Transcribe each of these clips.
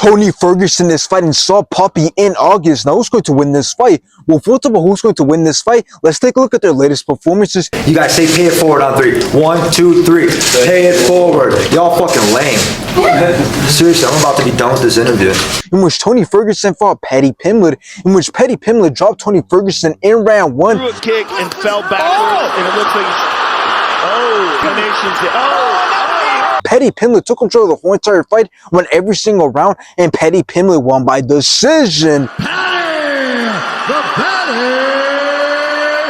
Tony Ferguson is fighting Saw Papi in August. Now, who's going to win this fight? Well, first of all, who's going to win this fight? Let's take a look at their latest performances. You guys say pay it forward on 3. 1, 2, 3. Pay it forward. Y'all fucking lame. Seriously, I'm about to be done with this interview. In which Tony Ferguson fought Papi Pimblett, in which Papi Pimblett dropped Tony Ferguson in round 1. Threw a kick and fell backwards, and it looks like Papi Pimblett took control of the whole entire fight, won every single round, and Papi Pimblett won by decision.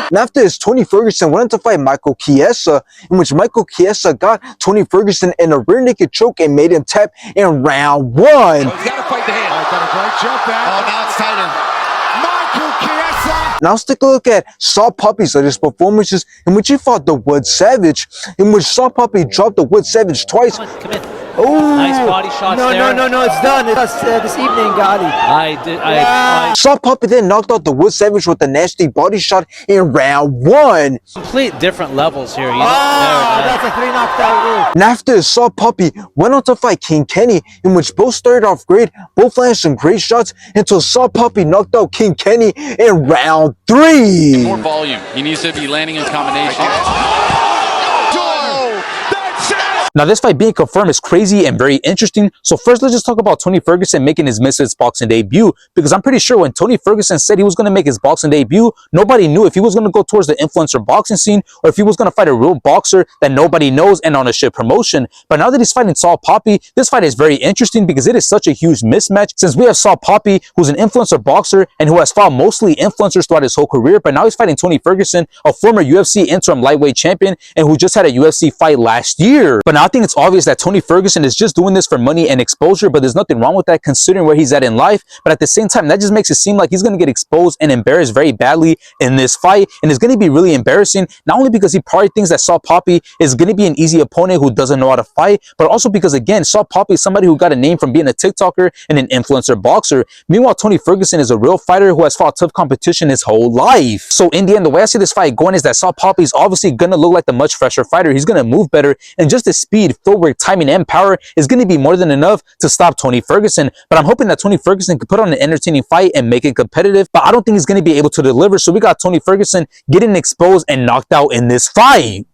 And after this, Tony Ferguson went on to fight Michael Chiesa, in which Michael Chiesa got Tony Ferguson in a rear naked choke and made him tap in round 1. Oh, he's got to fight the hand. Oh, got a great jump there. Oh, now it's tightened. Michael Chiesa. Now let's take a look at Saw Papi's latest performances, in which he fought the Wood Savage, in which Saw Papi dropped the Wood Savage twice. Come in. Oh, nice body shots there. No, it's done. It's this evening, Gotti. Saw Papi then knocked out the Wood Savage with a nasty body shot in round 1. Complete different levels here. You know? That's a 3 knockout rule. And after Saw Papi went on to fight King Kenny, in which both started off great, both landed some great shots, until Saw Papi knocked out King Kenny in round 3. More volume. He needs to be landing in combination. Now, this fight being confirmed is crazy and very interesting. So first, let's just talk about Tony Ferguson making his Misfits boxing debut, because I'm pretty sure when Tony Ferguson said he was going to make his boxing debut, nobody knew if he was going to go towards the influencer boxing scene or if he was going to fight a real boxer that nobody knows and on a shit promotion. But now that he's fighting Saw Papi, this fight is very interesting because it is such a huge mismatch, since we have Saw Papi, who's an influencer boxer and who has fought mostly influencers throughout his whole career, but now he's fighting Tony Ferguson, a former UFC interim lightweight champion and who just had a UFC fight last year. But now I think it's obvious that Tony Ferguson is just doing this for money and exposure, but there's nothing wrong with that considering where he's at in life. But at the same time, that just makes it seem like he's going to get exposed and embarrassed very badly in this fight, and it's going to be really embarrassing, not only because he probably thinks that Saw Papi is going to be an easy opponent who doesn't know how to fight, but also because, again, Saw Papi is somebody who got a name from being a TikToker and an influencer boxer. Meanwhile, Tony Ferguson is a real fighter who has fought tough competition his whole life. So in the end, the way I see this fight going is that Saw Papi is obviously going to look like the much fresher fighter. He's going to move better, and just his speed, footwork, timing, and power is going to be more than enough to stop Tony Ferguson. But I'm hoping that Tony Ferguson can put on an entertaining fight and make it competitive, but I don't think he's going to be able to deliver. So we got Tony Ferguson getting exposed and knocked out in this fight.